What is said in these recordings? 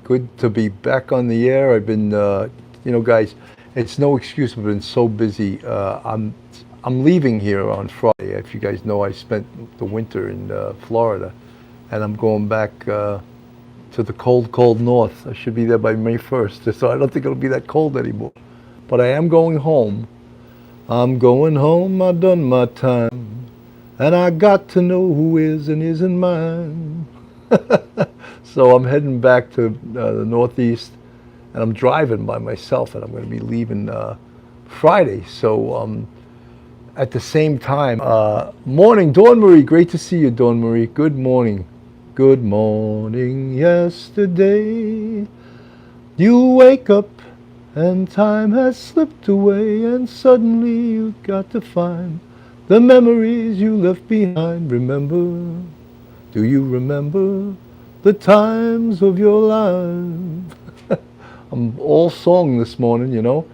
Good to be back on the air. I've been, guys, it's no excuse. I've been so busy. I'm leaving here on Friday. If you guys know, I spent the winter in Florida, and I'm going back to the cold, cold north. I should be there by May 1st, so I don't think it'll be that cold anymore. But I am going home. I'm going home. I've done my time, and I got to know who is and isn't mine. So I'm heading back to the Northeast, and I'm driving by myself, and I'm going to be leaving Friday. So at the same time, morning, Dawn Marie. Great to see you, Dawn Marie. Good morning. Good morning, yesterday. You wake up, and time has slipped away, and suddenly you got to find the memories you left behind. Remember, do you remember the times of your life? I'm all song this morning.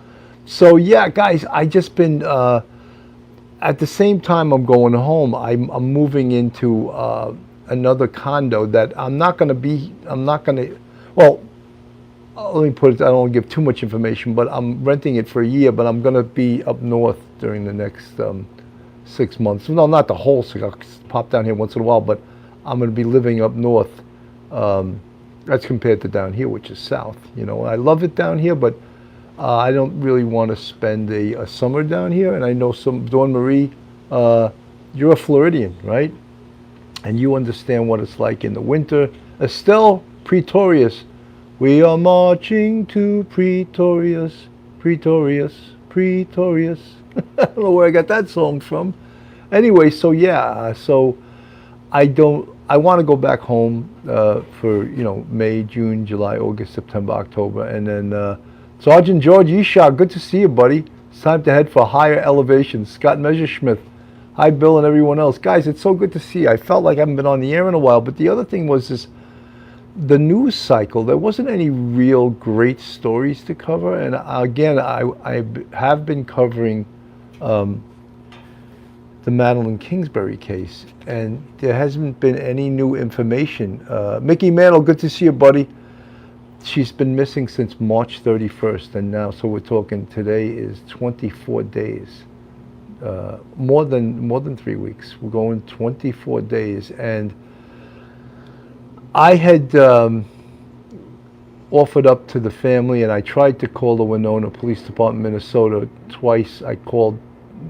So yeah, guys, I just been, at the same time I'm going home, I'm moving into another condo that well, let me put it, I don't want to give too much information, but I'm renting it for a year, but I'm going to be up north during the next 6 months. No, not the whole 6, I'll pop down here once in a while, but I'm going to be living up north. That's compared to down here, which is south. I love it down here, but I don't really want to spend a summer down here. And I know Dawn Marie, you're a Floridian, right? And you understand what it's like in the winter. Estelle Pretorius, we are marching to Pretorius, Pretorius, Pretorius. I don't know where I got that song from. Anyway, so yeah, so I want to go back home for May, June, July, August, September, October, and then Sergeant George Eshaw, good to see you, buddy. It's time to head for higher elevations. Scott Messerschmidt, hi Bill and everyone else. Guys, it's so good to see you. I felt like I haven't been on the air in a while, but the other thing was the news cycle. There wasn't any real great stories to cover, and again, I have been covering the Madeline Kingsbury case, and there hasn't been any new information. Mickey Mantle, good to see you, buddy. She's been missing since March 31st, and now, so we're talking, today is 24 days. More than 3 weeks. We're going 24 days, and I had offered up to the family, and I tried to call the Winona Police Department, Minnesota, twice. I called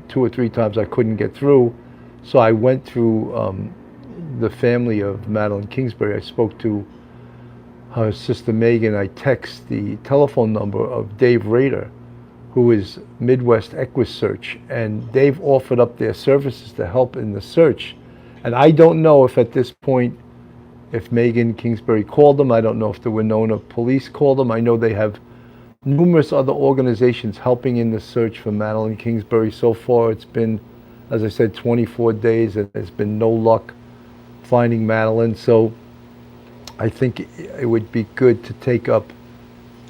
2 or 3 times. I couldn't get through, so I went through the family of Madeline Kingsbury. I spoke to her sister Megan. I text the telephone number of Dave Rader, who is Midwest EquiSearch, and they've offered up their services to help in the search. And I don't know if at this point, if Megan Kingsbury called them. I don't know if the Winona police called them. I know they have numerous other organizations helping in the search for Madeline Kingsbury. So far, it's been, as I said, 24 days, and there's been no luck finding Madeline. So I think it would be good to take up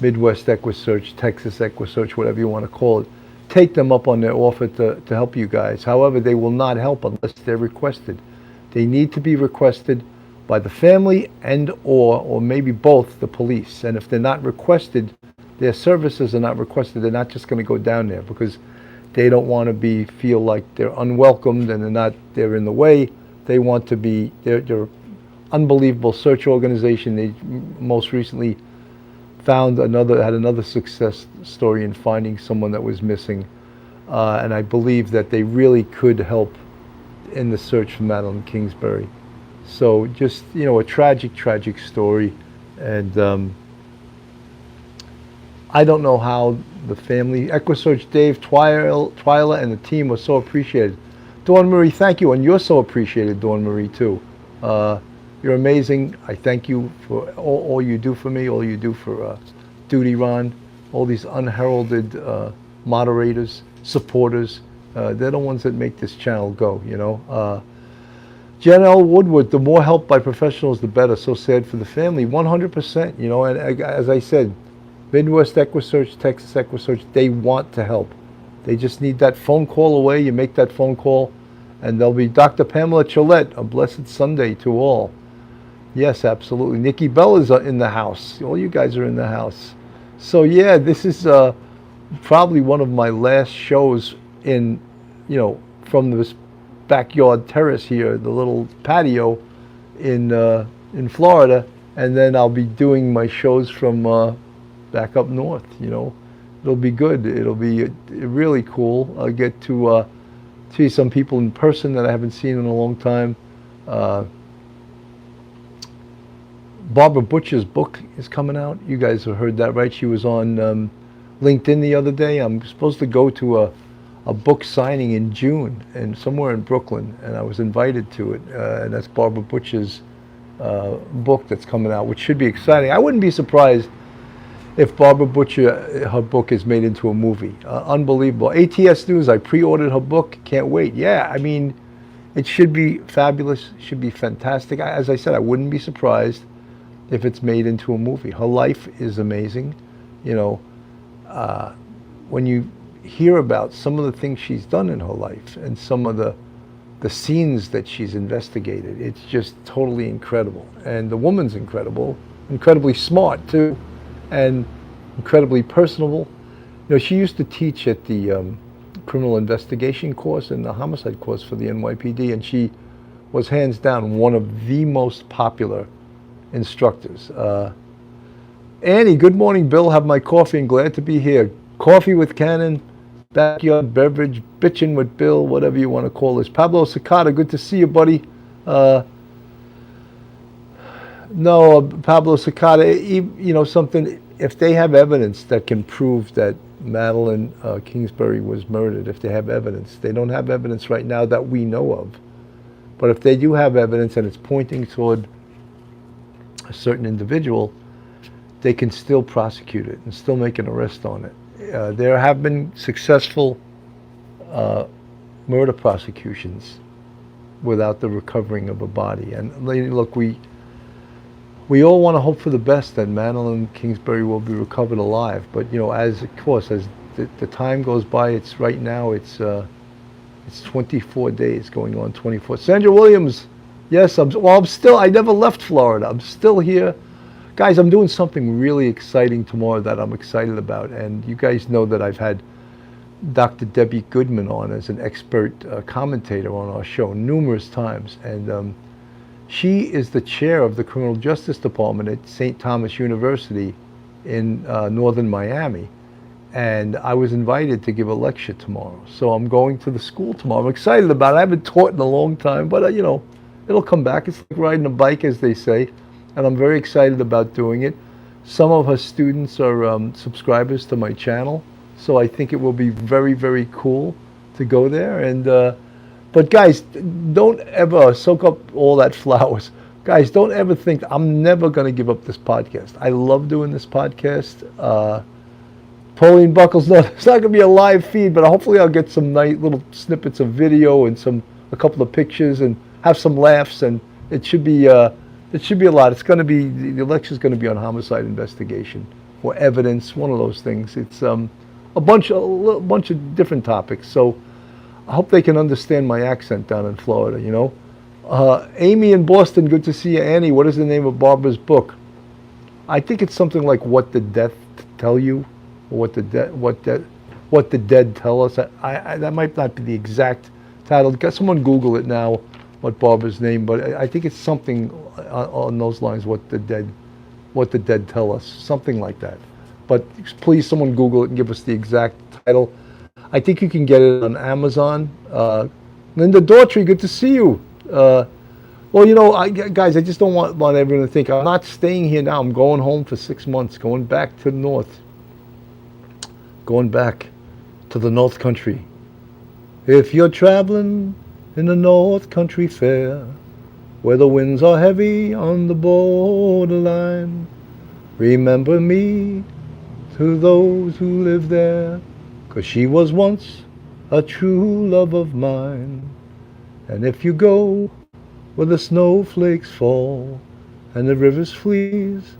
Midwest EquiSearch, Texas EquiSearch, whatever you want to call it. Take them up on their offer to help you guys. However, they will not help unless they're requested. They need to be requested by the family and or maybe both the police. And if they're not requested, their services are not requested, they're not just going to go down there because they don't want to feel like they're unwelcomed and they're in the way. They want to be, they're unbelievable search organization. They most recently had another success story in finding someone that was missing. And I believe that they really could help in the search for Madeline Kingsbury. So just, a tragic, tragic story. And I don't know how the family, EquiSearch, Dave, Twyla, and the team were so appreciated. Dawn Marie, thank you. And you're so appreciated, Dawn Marie, too. You're amazing. I thank you for all you do for me, all you do for Duty Ron, all these unheralded moderators, supporters. They're the ones that make this channel go, Jen L. Woodward, the more help by professionals, the better. So sad for the family. 100%, and as I said, Midwest EquiSearch, Texas EquiSearch, they want to help. They just need that phone call away. You make that phone call, and there'll be Dr. Pamela Cholette, a blessed Sunday to all. Yes, absolutely. Nikki Bell is in the house. All you guys are in the house. So yeah, this is probably one of my last shows in, from this backyard terrace here, the little patio in Florida, and then I'll be doing my shows from back up north. It'll be good. It'll be really cool. I'll get to see some people in person that I haven't seen in a long time. Uh, Barbara Butcher's book is coming out. You guys have heard that, right? She was on LinkedIn the other day. I'm supposed to go to a book signing in June and somewhere in Brooklyn, and I was invited to it. And that's Barbara Butcher's book that's coming out, which should be exciting. I wouldn't be surprised if Barbara Butcher, her book is made into a movie. Unbelievable. ATS News, I pre-ordered her book. Can't wait. Yeah, I mean, it should be fabulous. Should be fantastic. As I said, I wouldn't be surprised if it's made into a movie. Her life is amazing. When you hear about some of the things she's done in her life and some of the scenes that she's investigated, it's just totally incredible. And the woman's incredible, incredibly smart too, and incredibly personable. She used to teach at the criminal investigation course and the homicide course for the NYPD, and she was hands down one of the most popular instructors. Annie, good morning, Bill. Have my coffee and glad to be here. Coffee with Cannon, backyard beverage, bitchin' with Bill, whatever you want to call this. Pablo Cicada, good to see you, buddy. No, Pablo Cicada, something, if they have evidence that can prove that Madeline Kingsbury was murdered, if they have evidence, they don't have evidence right now that we know of. But if they do have evidence and it's pointing toward a certain individual, they can still prosecute it and still make an arrest on it. There have been successful murder prosecutions without the recovering of a body. And look, we all want to hope for the best that Madeline Kingsbury will be recovered alive. But as the time goes by, it's right now it's 24 days going on 24. Sandra Williams, yes, I never left Florida. I'm still here. Guys, I'm doing something really exciting tomorrow that I'm excited about. And you guys know that I've had Dr. Debbie Goodman on as an expert commentator on our show numerous times. And she is the chair of the Criminal Justice Department at St. Thomas University in northern Miami. And I was invited to give a lecture tomorrow. So I'm going to the school tomorrow. I'm excited about it. I haven't taught in a long time, but it'll come back. It's like riding a bike, as they say. And I'm very excited about doing it. Some of her students are subscribers to my channel. So I think it will be very, very cool to go there. And but guys, don't ever soak up all that flowers. Guys, don't ever think, I'm never going to give up this podcast. I love doing this podcast. Pauline Buckles, no, it's not going to be a live feed, but hopefully I'll get some nice little snippets of video and a couple of pictures and have some laughs, and it should be a lot. It's going to be, the lecture is going to be on homicide investigation or evidence, one of those things. It's a bunch of different topics. So I hope they can understand my accent down in Florida. Amy in Boston, good to see you. Annie, what is the name of Barbara's book? I think it's something like What the Death Tell You, or What the Dead Tell Us. That might not be the exact title. Someone Google it now, what Barbara's name, but I think it's something on those lines. What the Dead Tell Us, something like that. But please, someone Google it and give us the exact title. I think you can get it on Amazon. Linda Daughtry, good to see you. Guys, I just don't want everyone to think I'm not staying here now. I'm going home for 6 months, going back to the north, going back to the North Country. If you're traveling in the North Country Fair, where the winds are heavy on the borderline, remember me to those who live there, 'cause she was once a true love of mine. And if you go where the snowflakes fall and the rivers freeze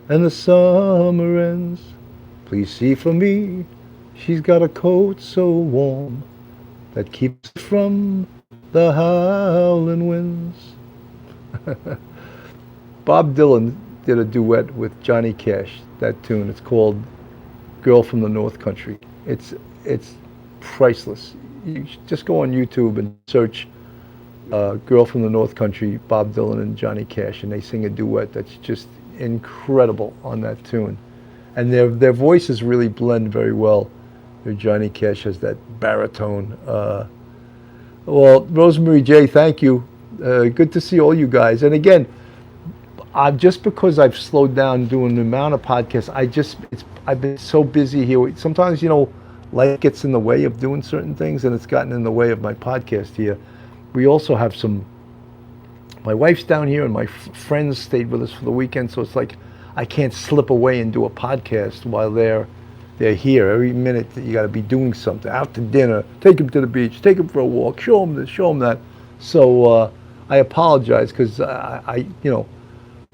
and the summer ends, please see for me, she's got a coat so warm that keeps from the howling winds. Bob Dylan did a duet with Johnny Cash. That tune. It's called "Girl from the North Country." It's priceless. You should just go on YouTube and search "Girl from the North Country," Bob Dylan and Johnny Cash, and they sing a duet that's just incredible on that tune. And their voices really blend very well. Johnny Cash has that baritone. Well, Rosemary J, thank you. Good to see all you guys. And again, just because I've slowed down doing the amount of podcasts, I've been so busy here. Sometimes, life gets in the way of doing certain things, and it's gotten in the way of my podcast here. We also have my wife's down here, and my friends stayed with us for the weekend, so it's like I can't slip away and do a podcast while they're here. Every minute that you got to be doing something, out to dinner, take them to the beach, take them for a walk, show them this, show them that. So I apologize, because I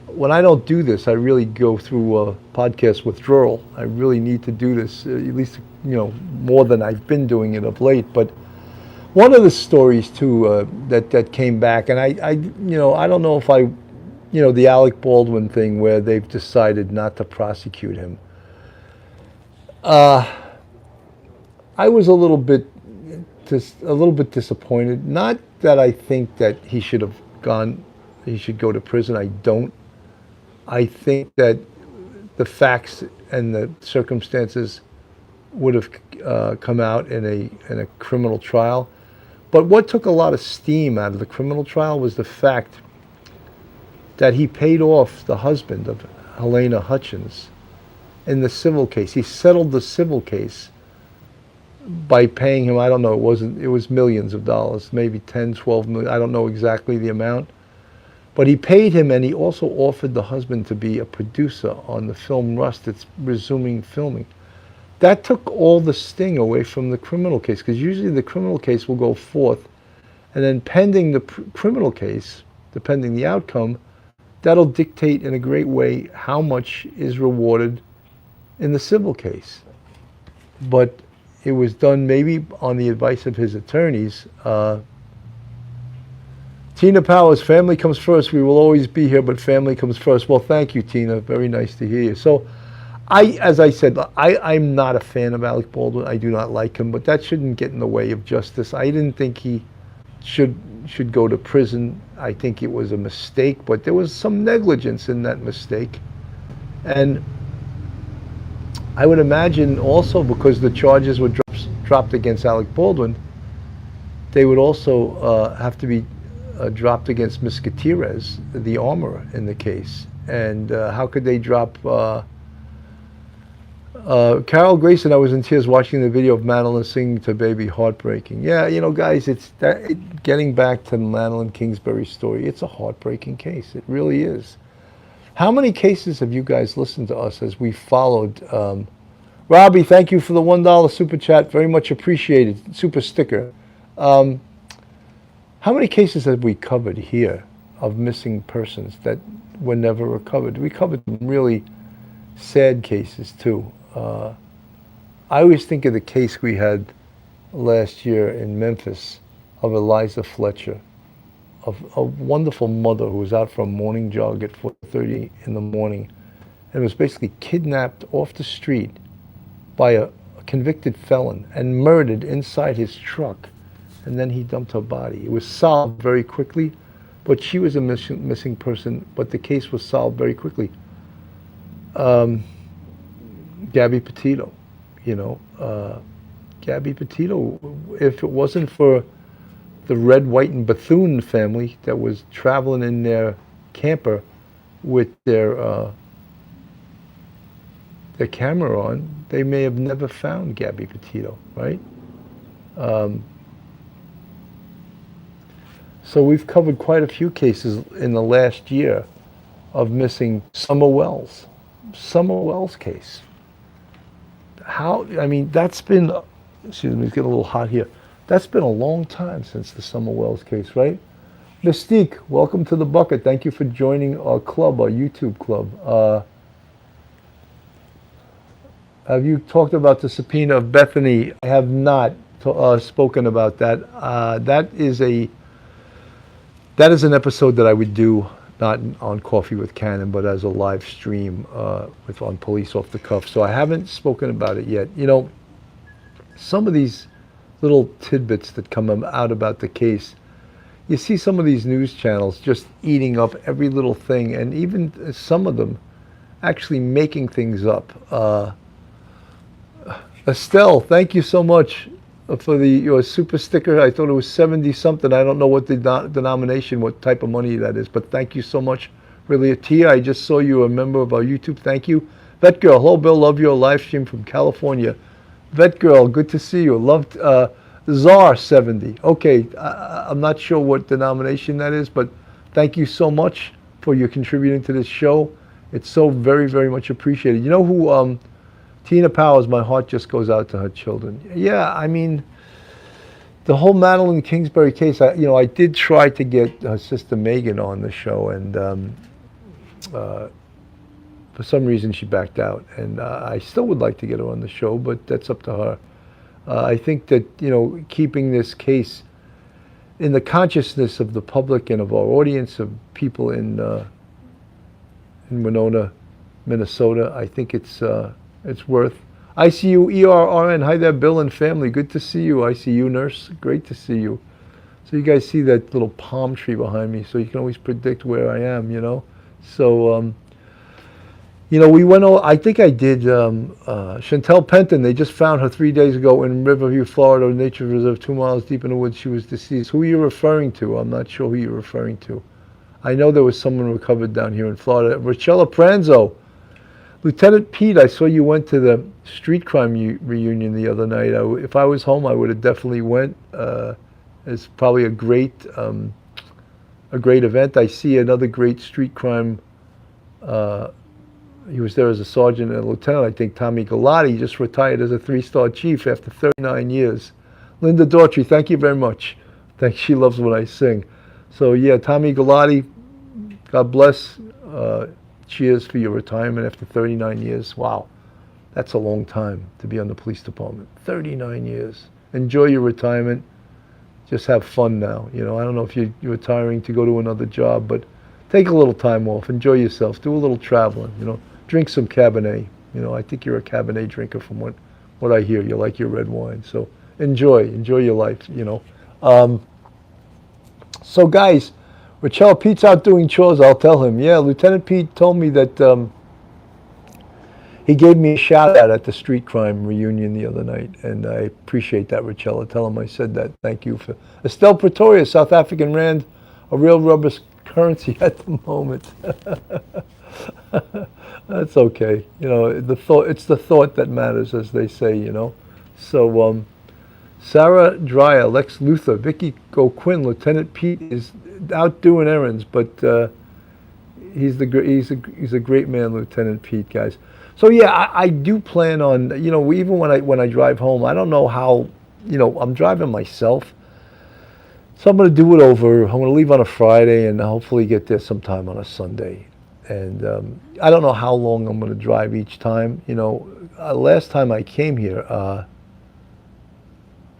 when I don't do this, I really go through a podcast withdrawal. I really need to do this, at least, more than I've been doing it of late. But one of the stories too that came back, and I don't know if the Alec Baldwin thing, where they've decided not to prosecute him. I was a little bit disappointed. Not that I think that he should go to prison. I don't. I think that the facts and the circumstances would have come out in a criminal trial. But what took a lot of steam out of the criminal trial was the fact that he paid off the husband of Helena Hutchins in the civil case. He settled the civil case by paying him, I don't know, it was millions of dollars, maybe 10, 12 million, I don't know exactly the amount. But he paid him, and he also offered the husband to be a producer on the film Rust that's resuming filming. That took all the sting away from the criminal case, because usually the criminal case will go forth, and then pending the criminal case, depending the outcome, that'll dictate in a great way how much is rewarded in the civil case. But it was done maybe on the advice of his attorneys. Tina Powers, family comes first. We will always be here, but family comes first. Well, thank you, Tina. Very nice to hear you. So, as I said, I'm not a fan of Alec Baldwin. I do not like him, but that shouldn't get in the way of justice. I didn't think he should go to prison. I think it was a mistake, but there was some negligence in that mistake. And I would imagine also, because the charges were dropped against Alec Baldwin, they would also have to be dropped against Miss Gutierrez, the armorer in the case. And how could they drop Carol Grayson? I was in tears watching the video of Madeline singing to Baby, heartbreaking. Yeah, guys, getting back to Madeline Kingsbury's story, it's a heartbreaking case. It really is. How many cases have you guys listened to us as we followed? Robbie, thank you for the $1 super chat. Very much appreciated. Super sticker. How many cases have we covered here of missing persons that were never recovered? We covered some really sad cases too. I always think of the case we had last year in Memphis of Eliza Fletcher, of a wonderful mother who was out for a morning jog at 4:30 in the morning and was basically kidnapped off the street by a convicted felon and murdered inside his truck. And then he dumped her body. It was solved very quickly, but she was a missing person, but the case was solved very quickly. Gabby Petito, Gabby Petito, if it wasn't for the Red, White, and Bethune family that was traveling in their camper with their camera on, they may have never found Gabby Petito, right? So we've covered quite a few cases in the last year of missing Summer Wells case. That's been, excuse me, it's getting a little hot here. That's been a long time since the Summer Wells case, right? Mystique, welcome to the bucket. Thank you for joining our club, our YouTube club. Have you talked about the subpoena of Bethany? I have not spoken about that. That is an episode that I would do not on Coffee with Cannon, but as a live stream on Police Off the Cuff. So I haven't spoken about it yet. You know, some of these little tidbits that come out about the case, you see some of these news channels just eating up every little thing, and even some of them actually making things up. Estelle, thank you so much for your super sticker. I thought it was 70 something. I don't know what the denomination, what type of money that is, but thank you so much. Really, Tia, I just saw you a member of our YouTube. Thank you. Vet Girl, hello Bill, love your live stream from California. Vet Girl, good to see you. Loved Czar 70. Okay, I'm not sure what denomination that is, but thank you so much for your contributing to this show. It's so very, very much appreciated. You know who, Tina Powers, my heart just goes out to her children. Yeah, I mean, the whole Madeline Kingsbury case, I did try to get her sister Megan on the show, and for some reason she backed out. And I still would like to get her on the show, but that's up to her. I think that, keeping this case in the consciousness of the public and of our audience of people in Winona, Minnesota, I think it's worth. ICU ERRN, hi there, Bill and family. Good to see you, ICU nurse. Great to see you. So you guys see that little palm tree behind me, so you can always predict where I am, So, we went all, I think I did, Chantel Penton, they just found her 3 days ago in Riverview, Florida, nature reserve 2 miles deep in the woods. She was deceased. Who are you referring to? I'm not sure who you're referring to. I know there was someone recovered down here in Florida. Rochella Pranzo. Lieutenant Pete, I saw you went to the street crime reunion the other night. If I was home, I would have definitely went. It's probably a great event. I see another great street crime. He was there as a sergeant and a lieutenant. I think Tommy Galati just retired as a 3-star chief after 39 years. Linda Daughtry, thank you very much. She loves when I sing. So yeah, Tommy Galati, God bless. Cheers for your retirement after 39 years. Wow, that's a long time to be on the police department. 39 years. Enjoy your retirement. Just have fun now. I don't know if you're retiring to go to another job, but take a little time off. Enjoy yourself. Do a little traveling. Drink some Cabernet. I think you're a Cabernet drinker from what I hear. You like your red wine. So enjoy your life. So guys, Rochelle, Pete's out doing chores, I'll tell him. Yeah, Lieutenant Pete told me that he gave me a shout out at the street crime reunion the other night, and I appreciate that, Rochelle. Tell him I said that. Thank you. For Estelle Pretoria, South African Rand, a real rubber currency at the moment. That's okay. It's the thought that matters, as they say, So, Sarah Dreyer, Lex Luthor, Vicky Quinn, Lieutenant Pete is out doing errands, but he's a great man, Lieutenant Pete, guys. So yeah, I do plan on, even when I drive home, I don't know how, I'm driving myself, so I'm going to do it over. I'm going to leave on a Friday and hopefully get there sometime on a Sunday. And I don't know how long I'm going to drive each time. Last time I came here,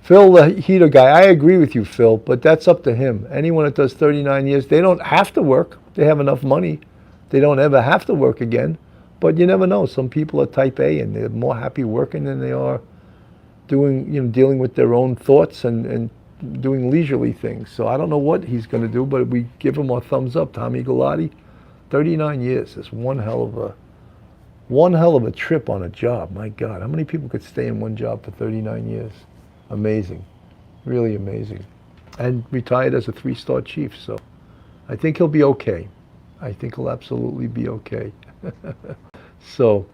Phil, the heater guy, I agree with you, Phil, but that's up to him. Anyone that does 39 years, they don't have to work. They have enough money. They don't ever have to work again. But you never know. Some people are type A, and they're more happy working than they are dealing with their own thoughts and doing leisurely things. So I don't know what he's going to do, but we give him our thumbs up. Tommy Galati, 39 years. That's one hell of a trip on a job. My God, how many people could stay in one job for 39 years? Amazing, really amazing. And retired as a 3-star chief, so I think he'll be okay. I think he'll absolutely be okay. So,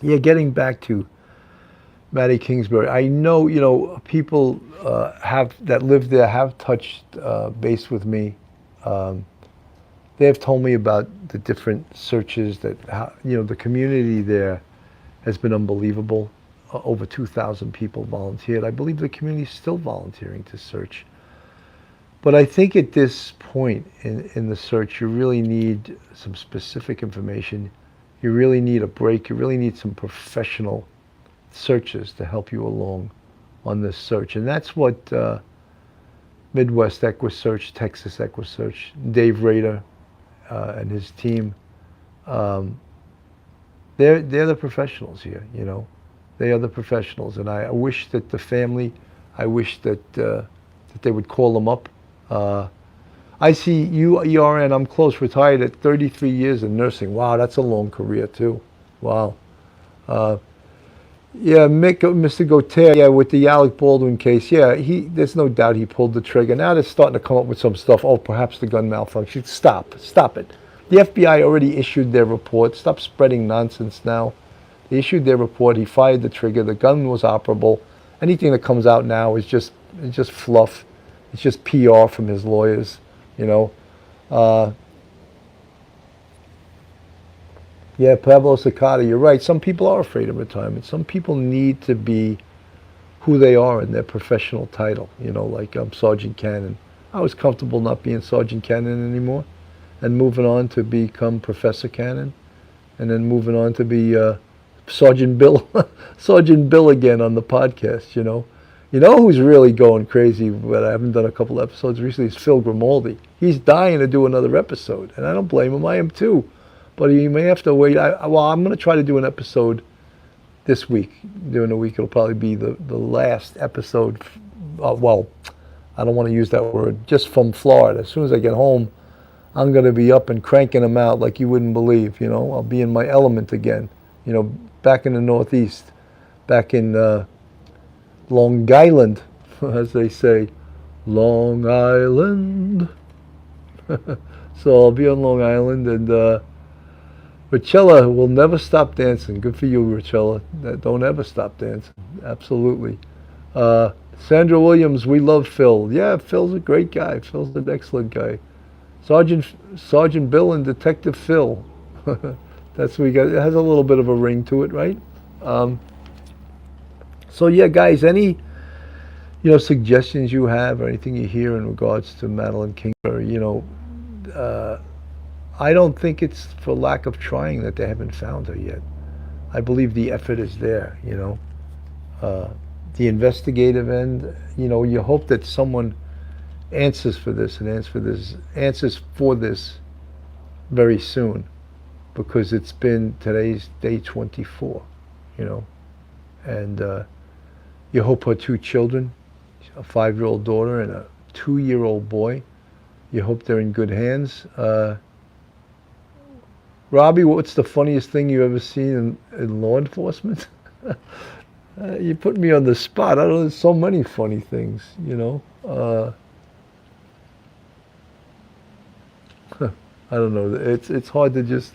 yeah, getting back to Maddie Kingsbury, I know, people that live there have touched base with me. They have told me about the different searches that, the community there has been unbelievable. Over 2,000 people volunteered. I believe the community is still volunteering to search. But I think at this point in the search, you really need some specific information. You really need a break. You really need some professional searches to help you along on this search. And that's what Midwest EquiSearch, Texas EquiSearch, Dave Rader, and his team, they're the professionals here. They are the professionals, and I wish that the family, I wish that that they would call them up. I see you, ERN. I'm close, retired at 33 years in nursing. Wow, that's a long career too. Wow. Yeah, Mr. Gautier, yeah, with the Alec Baldwin case, yeah, there's no doubt he pulled the trigger. Now they're starting to come up with some stuff. Oh, perhaps the gun malfunction. Stop it. The FBI already issued their report. Stop spreading nonsense now. They issued their report. He fired the trigger. The gun was operable. Anything that comes out now is just fluff. It's just PR from his lawyers, Yeah, Pablo Cicada, you're right. Some people are afraid of retirement. Some people need to be who they are in their professional title. Like Sergeant Cannon. I was comfortable not being Sergeant Cannon anymore, and moving on to become Professor Cannon, and then moving on to be Sergeant Bill, Sergeant Bill again on the podcast. Who's really going crazy? But I haven't done a couple episodes recently. Is Phil Grimaldi. He's dying to do another episode, and I don't blame him. I am too. But you may have to wait. I'm going to try to do an episode this week. During the week, it'll probably be the last episode. Well, I don't want to use that word. Just from Florida. As soon as I get home, I'm going to be up and cranking them out like you wouldn't believe. I'll be in my element again. Back in the Northeast, back in Long Island, as they say, Long Island. So I'll be on Long Island, and Richella will never stop dancing. Good for you, Richella. Don't ever stop dancing. Absolutely. Sandra Williams, we love Phil. Yeah, Phil's a great guy. Phil's an excellent guy. Sergeant Bill and Detective Phil. That's what we got. It has a little bit of a ring to it, right? So yeah, guys, any suggestions you have or anything you hear in regards to Madeline Kingsbury, I don't think it's for lack of trying that they haven't found her yet. I believe the effort is there, the investigative end, you hope that someone answers for this and answers for this very soon, because it's been today's day 24, and you hope her two children, a 5-year-old daughter and a 2-year-old boy, you hope they're in good hands. Robbie, what's the funniest thing you've ever seen in law enforcement? You put me on the spot. I don't know, there's so many funny things, I don't know. It's hard to just...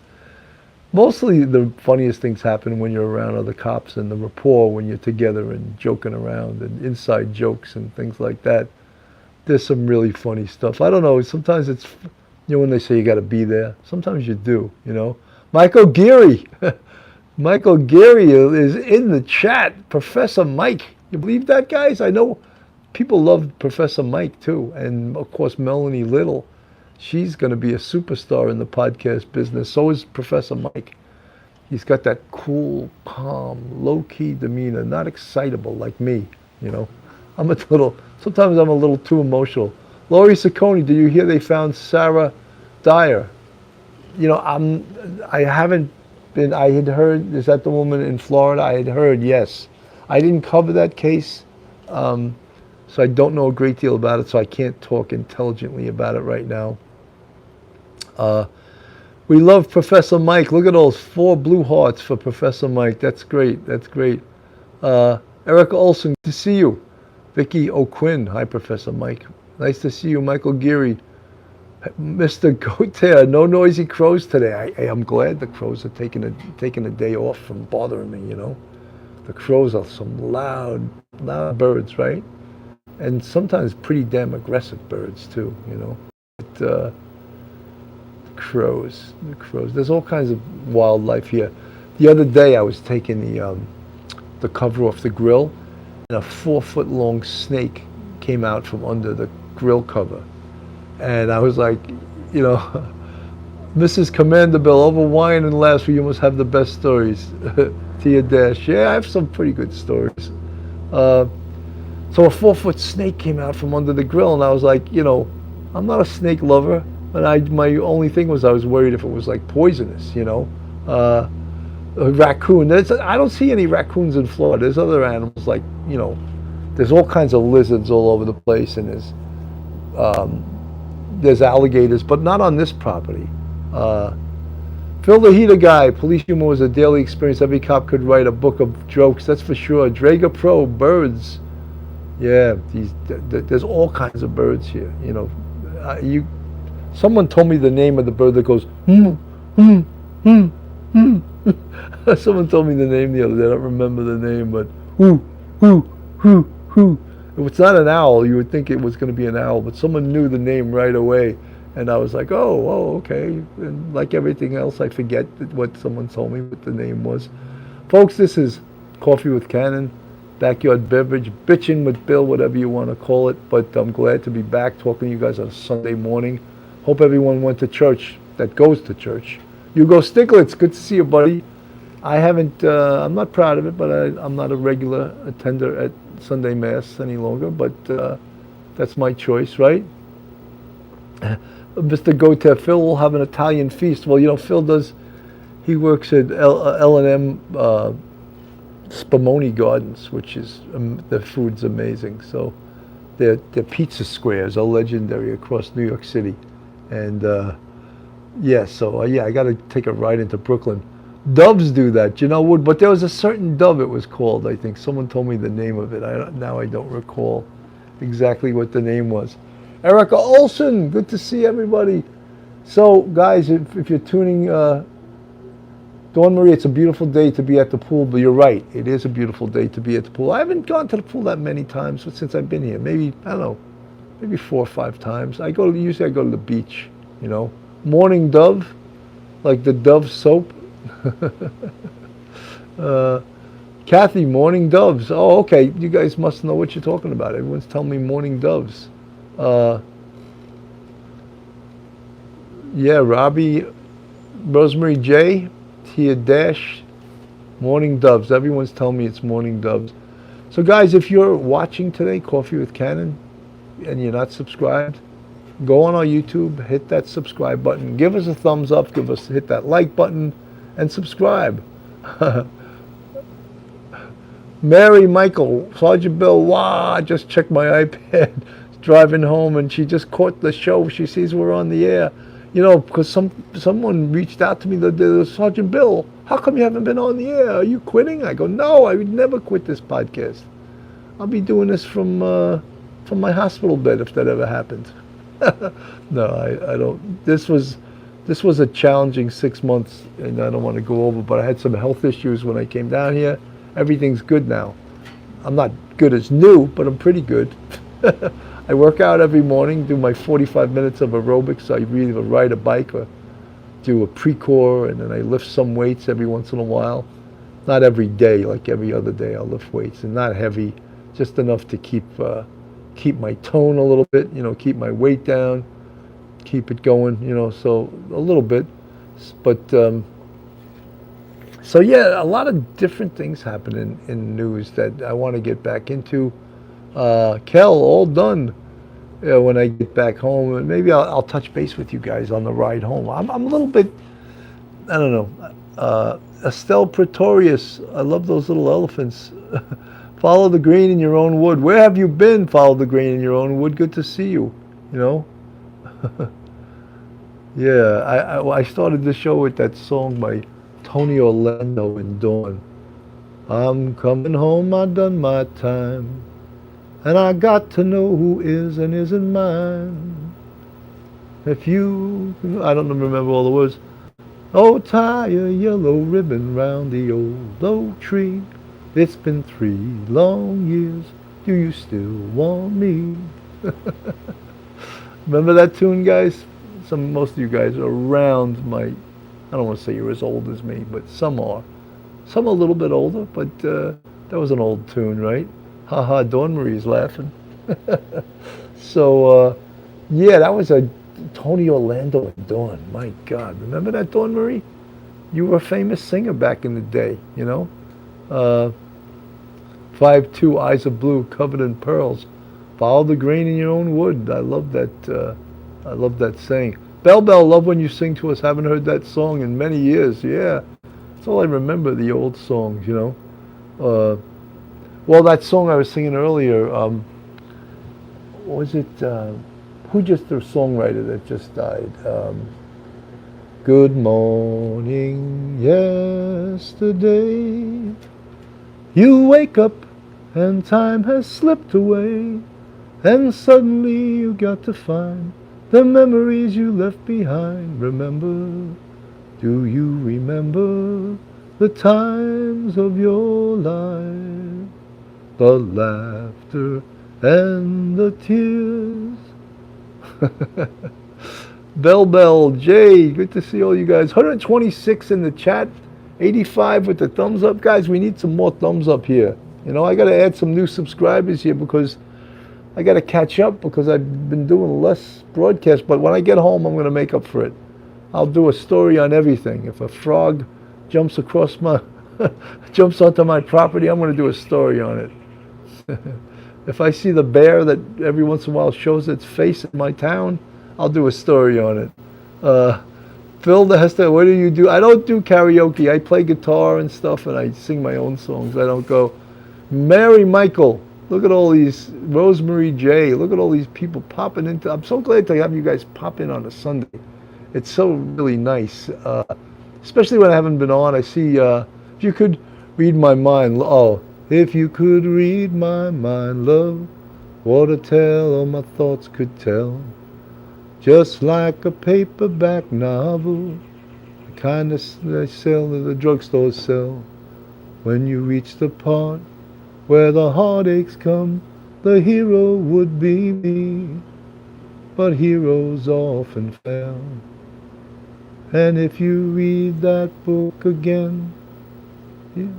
Mostly the funniest things happen when you're around other cops, and the rapport when you're together and joking around and inside jokes and things like that. There's some really funny stuff. I don't know. Sometimes it's... when they say you got to be there, sometimes you do, Michael Geary. Michael Geary is in the chat. Professor Mike. You believe that, guys? I know people love Professor Mike, too. And, of course, Melanie Little. She's going to be a superstar in the podcast business. So is Professor Mike. He's got that cool, calm, low-key demeanor, not excitable like me, sometimes I'm a little too emotional. Laurie Ciccone, did you hear they found Sarah Dyer? I haven't been, I had heard, is that the woman in Florida? I had heard, yes. I didn't cover that case, so I don't know a great deal about it, so I can't talk intelligently about it right now. We love Professor Mike. Look at those 4 blue hearts for Professor Mike. That's great. Erica Olson, good to see you. Vicky O'Quinn, hi Professor Mike. Nice to see you, Michael Geary. Mr. Gautier, no noisy crows today. I'm glad the crows are taking a day off from bothering me, The crows are some loud birds, right? And sometimes pretty damn aggressive birds too, But, the crows. There's all kinds of wildlife here. The other day I was taking the cover off the grill, and a 4-foot-long snake came out from under the grill cover. And I was like, Mrs. Commander Bill, over wine and laughs, you must have the best stories. Tia Dash, yeah, I have some pretty good stories. So a 4-foot snake came out from under the grill, and I was like, I'm not a snake lover. And my only thing was I was worried if it was like poisonous, a raccoon. I don't see any raccoons in Florida. There's other animals like, there's all kinds of lizards all over the place, and there's alligators, but not on this property. Phil the Heater Guy, police humor was a daily experience. Every cop could write a book of jokes, that's for sure. Drager Pro, birds. Yeah, there's all kinds of birds here. Someone told me the name of the bird that goes, hmm, hmm, hmm. Someone told me the name the other day. I don't remember the name, but hoo, hoo, hoo, hoo. If it's not an owl, you would think it was going to be an owl, but someone knew the name right away. And I was like, oh, okay. And like everything else, I forget what someone told me what the name was. Folks, this is Coffee with Cannon, backyard beverage, bitching with Bill, whatever you want to call it. But I'm glad to be back talking to you guys on a Sunday morning. Hope everyone went to church that goes to church. Hugo Stiglitz, good to see you, buddy. I haven't, I'm not proud of it, but I'm not a regular attender at Sunday Mass any longer, but that's my choice, right? Mr. Gotev, Phil will have an Italian feast. Well, Phil he works at L&M Spumoni Gardens, which is, the food's amazing. So their pizza squares are legendary across New York City. And I got to take a ride into Brooklyn. Doves do that, Wood, but there was a certain dove it was called, I think. Someone told me the name of it. Now I don't recall exactly what the name was. Erica Olson, good to see everybody. So, guys, if you're tuning, Dawn Marie, it's a beautiful day to be at the pool, but you're right. It is a beautiful day to be at the pool. I haven't gone to the pool that many times since I've been here. Maybe, I don't know, maybe 4 or 5 times. Usually I go to the beach, Morning Dove, like the Dove soap. Kathy, Morning Doves. Oh, okay. You guys must know what you're talking about. Everyone's telling me Morning Doves. Robbie, Rosemary J, Tia Dash, Morning Doves. Everyone's telling me it's Morning Doves. So guys, if you're watching today, Coffee with Cannon, and you're not subscribed, go on our YouTube, hit that subscribe button, give us a thumbs up, hit that like button, and subscribe. Mary Michael, Sergeant Bill, I just checked my iPad driving home, and she just caught the show. She sees we're on the air. Because someone reached out to me, the Sergeant Bill, how come you haven't been on the air? Are you quitting? I go, no, I would never quit this podcast. I'll be doing this from my hospital bed if that ever happened. No, I don't. This was a challenging 6 months, and I don't want to go over, but I had some health issues when I came down here. Everything's good now. I'm not good as new, but I'm pretty good. I work out every morning, do my 45 minutes of aerobics. I either ride a bike or do a pre-core, and then I lift some weights every once in a while. Not every day, like every other day I'll lift weights, and not heavy, just enough to keep my tone a little bit, keep my weight down, keep it going, so a little bit. But, a lot of different things happen in news that I want to get back into. Kel, all done when I get back home. And maybe I'll touch base with you guys on the ride home. I'm a little bit, I don't know. Estelle Pretorius, I love those little elephants. Follow the green in your own wood. Where have you been? Follow the green in your own wood. Good to see you, Yeah, I started the show with that song by Tony Orlando and Dawn. I'm coming home, I done my time, and I got to know who is and isn't mine. If you, I don't remember all the words. Oh, tie a yellow ribbon round the old oak tree. It's been 3 long years. Do you still want me? Remember that tune, guys? Most of you guys are around I don't want to say you're as old as me, but some are. Some a little bit older, but that was an old tune, right? Haha, Dawn Marie's laughing. So, that was a Tony Orlando and Dawn. My God, remember that, Dawn Marie? You were a famous singer back in the day, 5'2", eyes of blue, covered in pearls. Follow the grain in your own wood. I love that. I love that saying. Bell Bell, love when you sing to us. Haven't heard that song in many years. Yeah, that's all I remember, the old songs, you know. Well, that song I was singing earlier, was it, who just, the songwriter that just died? Good morning, yesterday. You wake up and time has slipped away, and suddenly you got to find the memories you left behind. Remember, do you remember the times of your life? The laughter and the tears. Bell Bell, Jay, good to see all you guys. 126 in the chat, 85 with the thumbs up. Guys, we need some more thumbs up here. You know, I got to add some new subscribers here because I got to catch up because I've been doing less broadcasts. But when I get home, I'm going to make up for it. I'll do a story on everything. If a frog jumps across my, jumps onto my property, I'm going to do a story on it. If I see the bear that every once in a while shows its face in my town, I'll do a story on it. Phil the Hester, what do you do? I don't do karaoke. I play guitar and stuff, and I sing my own songs. I don't go. Mary Michael, look at all these. Rosemary J, look at all these people popping into. I'm so glad to have you guys pop in on a Sunday. It's so really nice, especially when I haven't been on. I see if you could read my mind. Oh, if you could read my mind, love, what a tale all my thoughts could tell. Just like a paperback novel, the kind they sell at the drugstore sell. When you reach the part where the heartaches come, the hero would be me, but heroes often fail. And if you read that book again, yeah,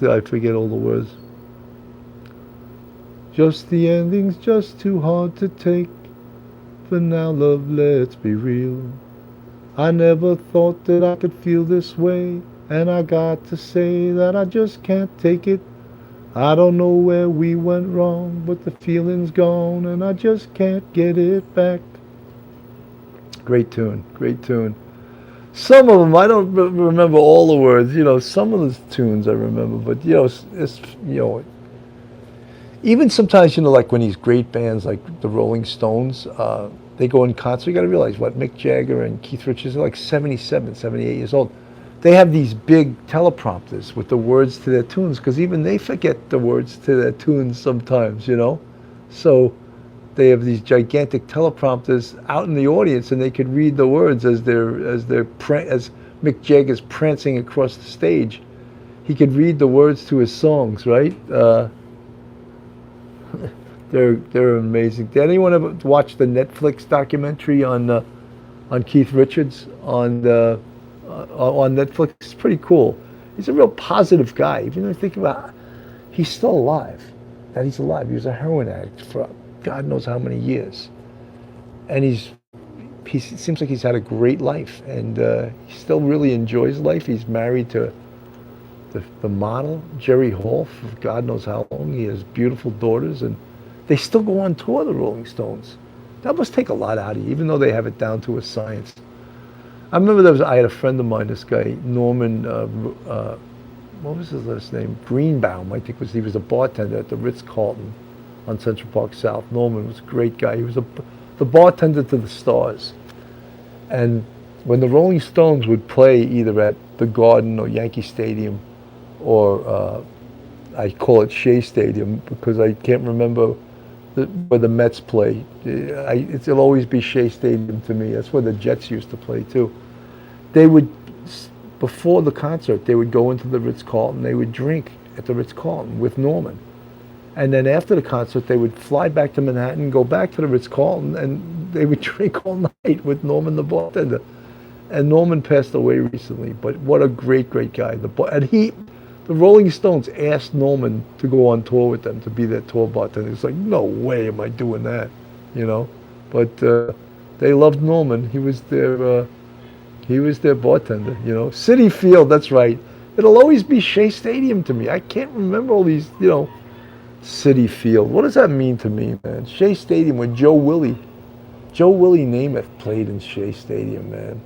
I forget all the words. Just the ending's just too hard to take. But now, love, let's be real. I never thought that I could feel this way, and I got to say that I just can't take it. I don't know where we went wrong, but the feeling's gone, and I just can't get it back. Great tune, great tune. Some of them, I don't remember all the words. You know, some of the tunes I remember, but you know, even sometimes, you know, like when these great bands like the Rolling Stones, they go in concert, you got to realize what Mick Jagger and Keith Richards are like 77, 78 years old. They have these big teleprompters with the words to their tunes because even they forget the words to their tunes sometimes, you know. So they have these gigantic teleprompters out in the audience, and they could read the words as Mick Jagger's prancing across the stage. He could read the words to his songs, right? They're amazing. Did anyone ever watch the Netflix documentary on Keith Richards on Netflix? It's pretty cool. He's a real positive guy. Even though you think about, he's still alive. That he's alive. He was a heroin addict for God knows how many years, and he seems like he's had a great life, and he still really enjoys life. He's married to the model Jerry Hall for God knows how long. He has beautiful daughters, and they still go on tour, the Rolling Stones. That must take a lot out of you, even though they have it down to a science. I remember I had a friend of mine, this guy, Norman, what was his last name? Greenbaum, I think he was a bartender at the Ritz-Carlton on Central Park South. Norman was a great guy. He was the bartender to the Stars. And when the Rolling Stones would play either at the Garden or Yankee Stadium, or I call it Shea Stadium because I can't remember where the Mets play. It'll always be Shea Stadium to me. That's where the Jets used to play too. They would, before the concert, they would go into the Ritz-Carlton. They would drink at the Ritz-Carlton with Norman. And then after the concert, they would fly back to Manhattan, go back to the Ritz-Carlton, and they would drink all night with Norman the bartender. And Norman passed away recently, but what a great, great guy. The Rolling Stones asked Norman to go on tour with them, to be their tour bartender. It's like, no way am I doing that, you know. But they loved Norman. He was their bartender, you know. Citi Field, that's right. It'll always be Shea Stadium to me. I can't remember all these, you know. Citi Field. What does that mean to me, man? Shea Stadium with Joe Willie. Joe Willie Namath played in Shea Stadium, man.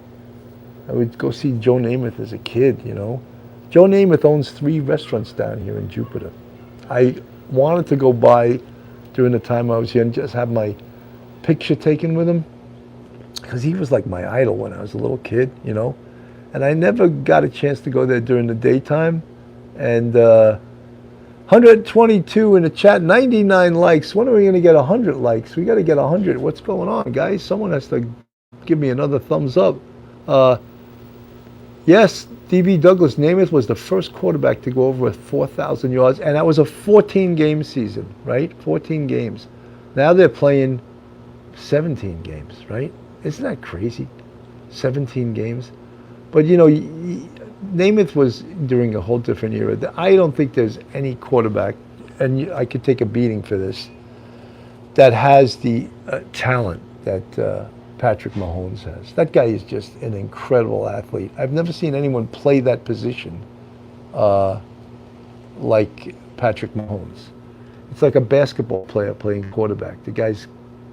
I would go see Joe Namath as a kid, you know. Joe Namath owns 3 restaurants down here in Jupiter. I wanted to go by during the time I was here and just have my picture taken with him, because he was like my idol when I was a little kid, you know. And I never got a chance to go there during the daytime. And 122 in the chat, 99 likes. When are we going to get 100 likes? We got to get 100. What's going on, guys? Someone has to give me another thumbs up. Yes, D.B. Douglas Namath was the first quarterback to go over 4,000 yards, and that was a 14-game season, right? 14 games. Now they're playing 17 games, right? Isn't that crazy? 17 games. But, you know, Namath was during a whole different era. I don't think there's any quarterback, and I could take a beating for this, that has the talent that Patrick Mahomes has. That guy is just an incredible athlete. I've never seen anyone play that position like Patrick Mahomes. It's like a basketball player playing quarterback. The guy's,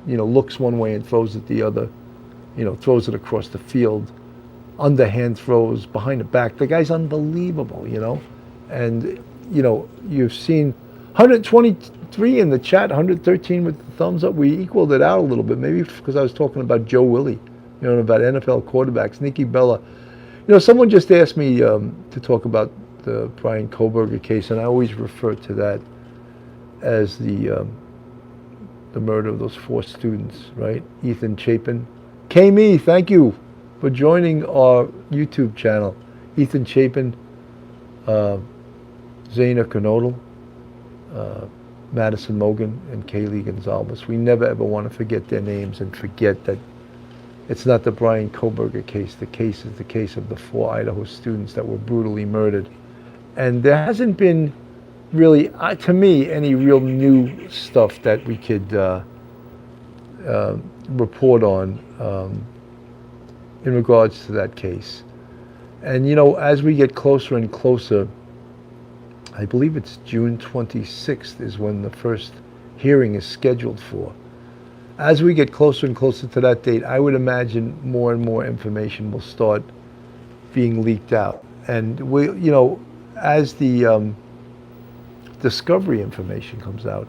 you know, looks one way and throws it the other, you know, throws it across the field, underhand throws, behind the back. The guy's unbelievable, you know. And, you know, you've seen 123 in the chat, 113 with the thumbs up. We equaled it out a little bit, maybe because I was talking about Joe Willie, you know, about NFL quarterbacks. Nikki Bella. You know, someone just asked me to talk about the Brian Koberger case, and I always refer to that as the murder of those 4 students, right? Ethan Chapin. Kami, thank you for joining our YouTube channel. Ethan Chapin, Zaina Knodel, Madison Mogan, and Kaylee Gonzalez. We never ever want to forget their names and forget that it's not the Brian Koberger case. The case is the case of the 4 Idaho students that were brutally murdered. And there hasn't been really, to me, any real new stuff that we could report on in regards to that case. And, you know, as we get closer and closer, I believe it's June 26th is when the first hearing is scheduled for. As we get closer and closer to that date, I would imagine more and more information will start being leaked out. And we, you know, as the discovery information comes out,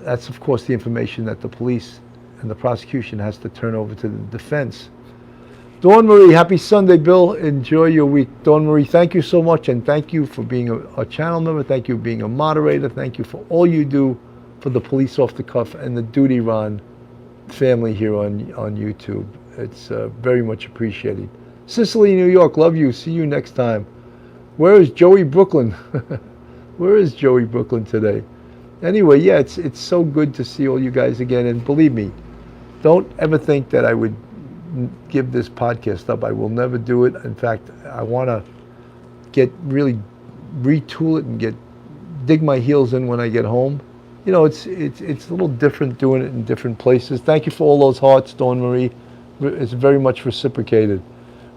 that's of course the information that the police and the prosecution has to turn over to the defense. Dawn Marie, happy Sunday, Bill. Enjoy your week. Dawn Marie, thank you so much, and thank you for being a channel member. Thank you for being a moderator. Thank you for all you do for the Police Off the Cuff and the Duty Ron family here on YouTube. It's very much appreciated. Cicely, New York, love you. See you next time. Where is Joey Brooklyn? Where is Joey Brooklyn today? Anyway, yeah, it's so good to see all you guys again. And believe me, don't ever think that I would give this podcast up. I will never do it. In fact, I want to really retool it and dig my heels in when I get home. You know, it's a little different doing it in different places. Thank you for all those hearts, Dawn Marie. It's very much reciprocated.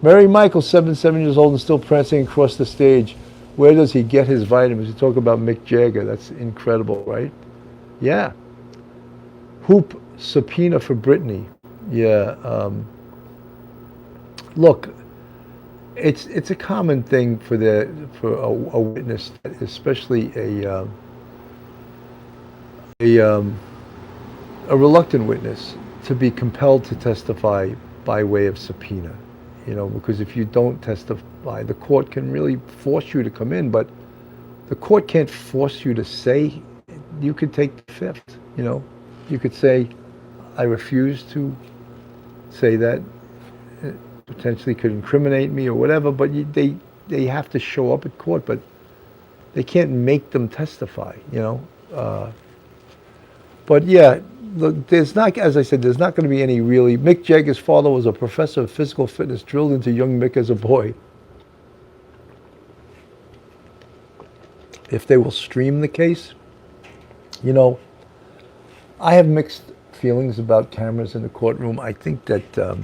Mary Michael, 7 years old and still prancing across the stage. Where does he get his vitamins? You talk about Mick Jagger. That's incredible, right? Yeah. Hoop subpoena for Britney. Yeah. Look, it's a common thing for a witness, especially a reluctant witness, to be compelled to testify by way of subpoena. You know, because if you don't testify, the court can really force you to come in, but the court can't force you to say. You could take the fifth, you know. You could say, I refuse to say that. It potentially could incriminate me or whatever, but they have to show up at court, but they can't make them testify, you know. But yeah, look, there's not, as I said, there's not going to be any really. Mick Jagger's father was a professor of physical fitness drilled into young Mick as a boy. If they will stream the case, you know, I have mixed feelings about cameras in the courtroom. I think that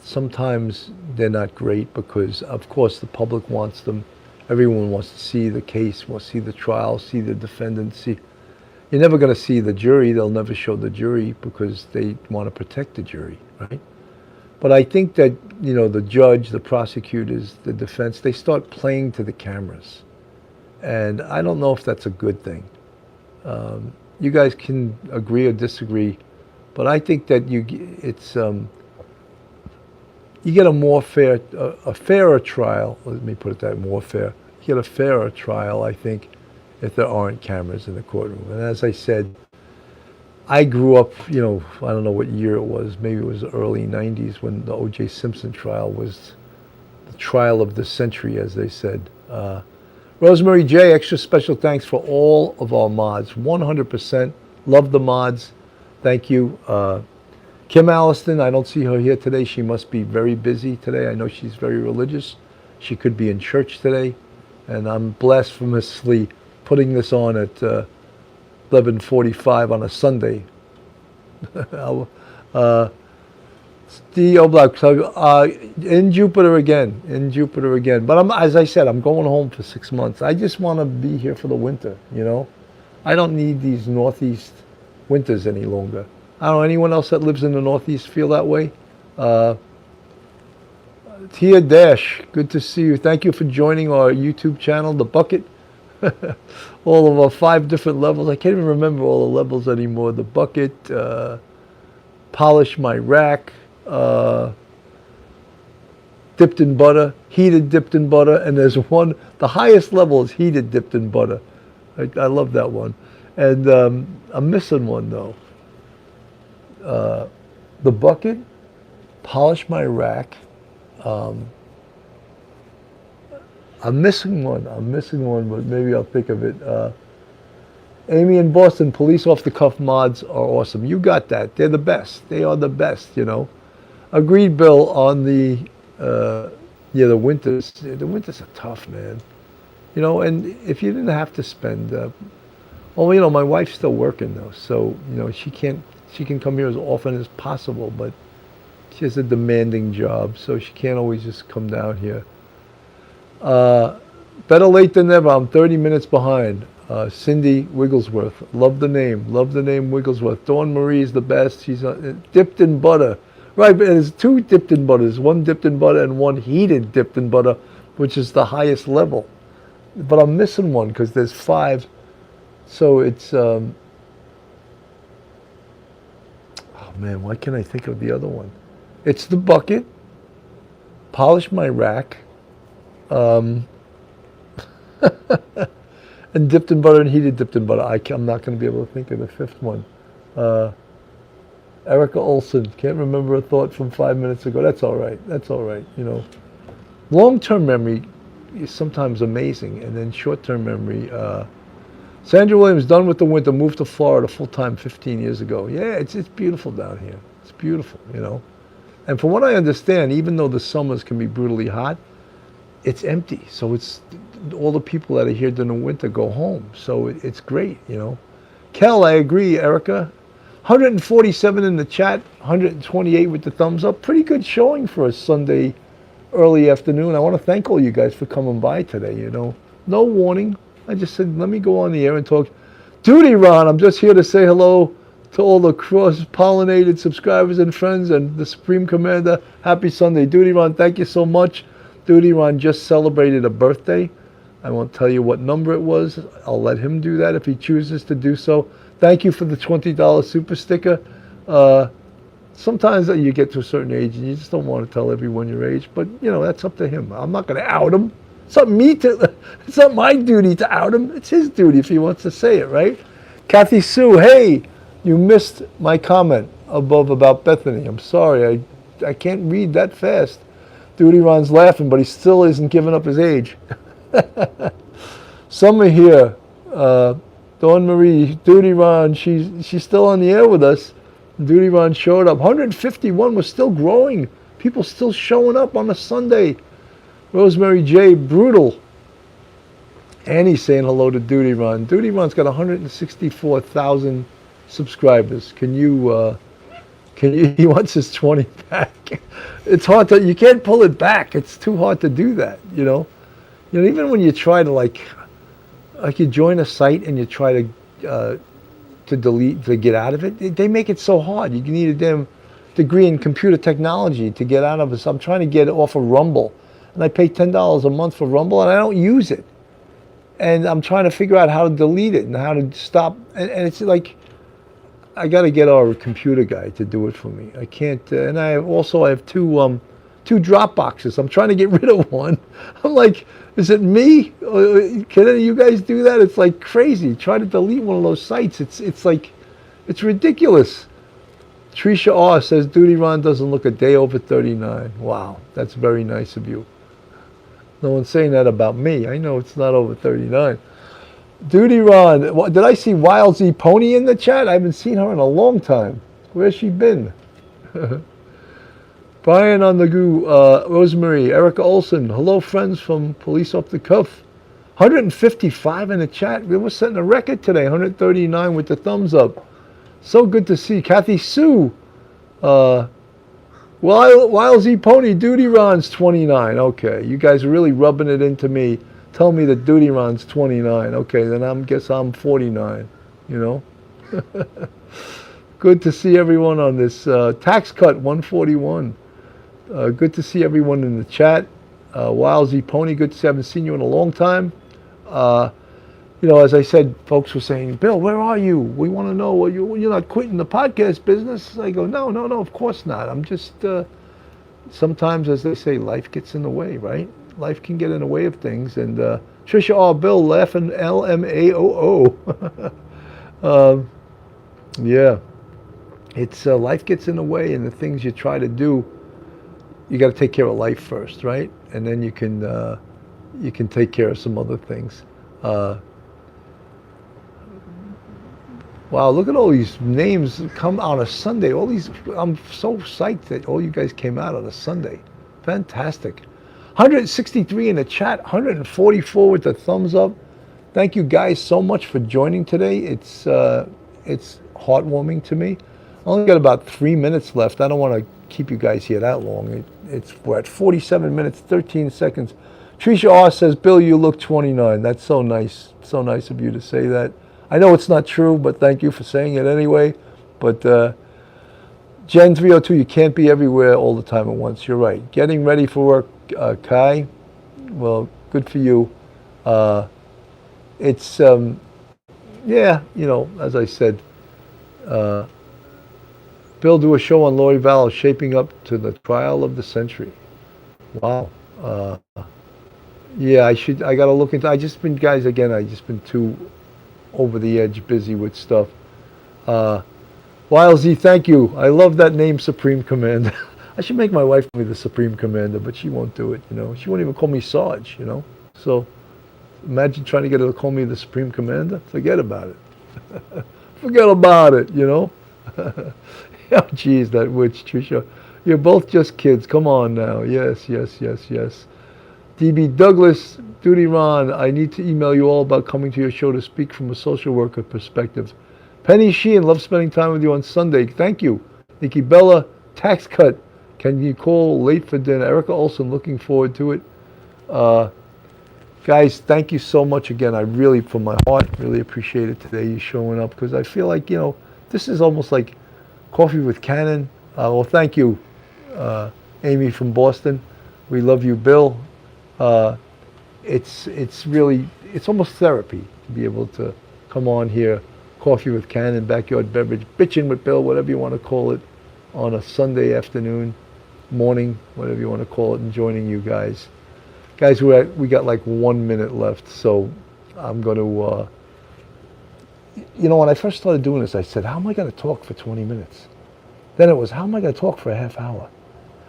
sometimes they're not great because, of course, the public wants them. Everyone wants to see the case, wants to see the trial, see the defendant, see. You're never going to see the jury. They'll never show the jury because they want to protect the jury, right? But I think that, the judge, the prosecutors, the defense, they start playing to the cameras. And I don't know if that's a good thing. You guys can agree or disagree, but I think that you get a fairer trial. Let me put it that more fair. You get a fairer trial, I think, if there aren't cameras in the courtroom. And as I said, I grew up, I don't know what year it was. Maybe it was the early 90s when the O.J. Simpson trial was the trial of the century, as they said. Rosemary J., extra special thanks for all of our mods. 100%. Love the mods. Thank you. Kim Alliston, I don't see her here today. She must be very busy today. I know she's very religious. She could be in church today. And I'm blasphemously putting this on at 11:45 on a Sunday. D.O. Black, in Jupiter again. But as I said, I'm going home for 6 months. I just want to be here for the winter, I don't need these Northeast winters any longer. I don't know, anyone else that lives in the Northeast feel that way? Tia Dash, good to see you. Thank you for joining our YouTube channel, The Bucket. All of our 5 different levels. I can't even remember all the levels anymore. The Bucket, Polish My Rack, Dipped in Butter, Heated Dipped in Butter, and there's one, the highest level is Heated Dipped in Butter. I love that one. And I'm missing one though. The Bucket, Polish My Rack. I'm missing one, but maybe I'll think of it. Amy in Boston, police off the cuff mods are awesome. You got that. They're the best. They are the best, Agreed, Bill, on the winters. The winters are tough, man. And if you didn't have to spend, my wife's still working though, so, she can come here as often as possible, but she has a demanding job, so she can't always just come down here. Better late than never. I'm 30 minutes behind. Cindy Wigglesworth. Love the name Wigglesworth. Dawn Marie is the best. She's dipped in butter. Right, but there's 2 dipped in butters. One dipped in butter and one heated dipped in butter, which is the highest level. But I'm missing one because there's 5. So it's, oh man, why can't I think of the other one? It's the Bucket, Polish My Rack, and dipped in butter and heated dipped in butter. I'm not going to be able to think of the 5th one. Erica Olson, can't remember a thought from 5 minutes ago. That's all right. Long-term memory is sometimes amazing, and then short-term memory. Sandra Williams, done with the winter, moved to Florida full-time 15 years ago. Yeah, it's beautiful down here. It's beautiful, And from what I understand, even though the summers can be brutally hot, it's empty. So it's all the people that are here during the winter go home. So it's great, Kel, I agree, Erica. 147 in the chat, 128 with the thumbs up. Pretty good showing for a Sunday early afternoon. I want to thank all you guys for coming by today, No warning. I just said, let me go on the air and talk. Duty Ron, I'm just here to say hello to all the cross-pollinated subscribers and friends and the Supreme Commander. Happy Sunday. Duty Ron, thank you so much. Duty Ron just celebrated a birthday. I won't tell you what number it was. I'll let him do that if he chooses to do so. Thank you for the $20 super sticker. Sometimes you get to a certain age and you just don't want to tell everyone your age, but that's up to him. I'm not going to out him. It's not my duty to out him. It's his duty if he wants to say it, right? Kathy Sue, hey, you missed my comment above about Bethany. I'm sorry, I can't read that fast. Duty Ron's laughing, but he still isn't giving up his age. Summer here, Dawn Marie, Duty Ron, she's still on the air with us. Duty Ron showed up. 151 was still growing. People still showing up on a Sunday. Rosemary J, brutal. Annie's saying hello to Duty Ron. Duty Ron's got 164,000 subscribers. He wants his 20 back. It's hard you can't pull it back. It's too hard to do that, even when you try to like you join a site and you try to to delete, to get out of it. They make it so hard. You need a damn degree in computer technology to get out of it. So I'm trying to get off of Rumble, and I pay $10 a month for Rumble, and I don't use it. And I'm trying to figure out how to delete it and how to stop. And it's like, I got to get our computer guy to do it for me. I can't. And I have two drop boxes. I'm trying to get rid of one. I'm like, is it me? Can any of you guys do that? It's like crazy. Try to delete one of those sites. It's like, it's ridiculous. Tricia R says, Duty Ron doesn't look a day over 39. Wow, that's very nice of you. No one's saying that about me. I know it's not over 39. Duty Ron, did I see Wild Z Pony in the chat? I haven't seen her in a long time. Where's she been? Brian on the goo, Rosemary, Erica Olson. Hello, friends from Police Off the Cuff. 155 in the chat. We were setting a record today. 139 with the thumbs up. So good to see. Kathy Sue. Wild Z Pony, Duty Ron's 29. Okay, you guys are really rubbing it into me. Tell me that Duty Ron's 29. Okay, then I guess I'm 49, you know. Good to see everyone on this tax cut 141. Good to see everyone in the chat. Wild Z Pony, good to see. I haven't seen you in a long time. You know, as I said, folks were saying, Bill, where are you? We want to know, you're not quitting the podcast business? I go, no, of course not. I'm just, sometimes, as they say, life gets in the way, right? Life can get in the way of things. And Tricia R. Bill laughing LMAOO. Yeah. It's life gets in the way, and the things you try to do, you got to take care of life first, right? And then you can take care of some other things. Wow, look at all these names come on a Sunday. All these, I'm so psyched that all you guys came out on a Sunday. Fantastic. 163 in the chat, 144 with the thumbs up. Thank you guys so much for joining today. It's heartwarming to me. I only got about 3 minutes left. I don't want to keep you guys here that long. We're at 47 minutes, 13 seconds. Tricia R says, Bill, you look 29. That's so nice. So nice of you to say that. I know it's not true, but thank you for saying it anyway. But Gen 302, you can't be everywhere all the time at once. You're right. Getting ready for work, Kai. Well, good for you. It's, yeah, you know, as I said, Bill, do a show on Lori Vallow shaping up to the trial of the century. Wow. Yeah, I got to look into, I just been too over the edge busy with stuff. Wild Z, thank you. I love that name, Supreme Commander. I should make my wife call me the Supreme Commander, but she won't do it, you know. She won't even call me Sarge, you know. So imagine trying to get her to call me the Supreme Commander. Forget about it. Forget about it, you know. Oh, geez, that witch, Tricia. You're both just kids. Come on now. Yes. DB Douglas, Duty Ron, I need to email you all about coming to your show to speak from a social worker perspective. Penny Sheehan, love spending time with you on Sunday. Thank you. Nikki Bella, tax cut. Can you call late for dinner? Erica Olson, looking forward to it. Guys, thank you so much again. I really, from my heart, really appreciate it today, you showing up, because I feel like, you know, this is almost like Coffee with Cannon. Well, thank you, Amy from Boston. We love you, Bill. It's really, it's almost therapy to be able to come on here, Coffee with Cannon, backyard beverage, bitching with Bill, whatever you want to call it, on a Sunday afternoon, morning, whatever you want to call it, and joining you guys. Guys, we got like 1 minute left, so I'm going to, you know, when I first started doing this, I said, how am I going to talk for 20 minutes? Then it was, how am I going to talk for a half hour?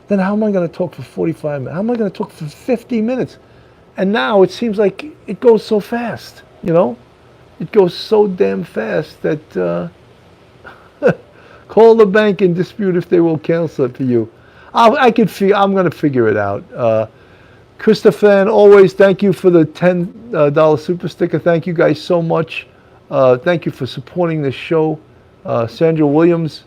Then how am I going to talk for 45 minutes? How am I going to talk for 50 minutes? And now it seems like it goes so fast, you know? It goes so damn fast that call the bank and dispute if they will cancel it for you. I'm going to figure it out. Christopher, always thank you for the $10 super sticker. Thank you guys so much. Thank you for supporting this show. Sandra Williams,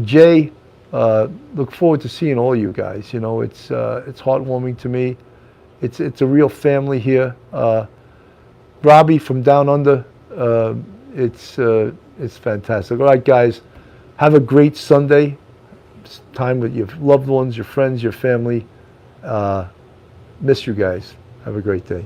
Jay, look forward to seeing all you guys. You know, it's heartwarming to me. It's a real family here. Robbie from Down Under, it's It's fantastic. All right, guys, have a great Sunday. Time with your loved ones, your friends, your family. Miss you guys. Have a great day.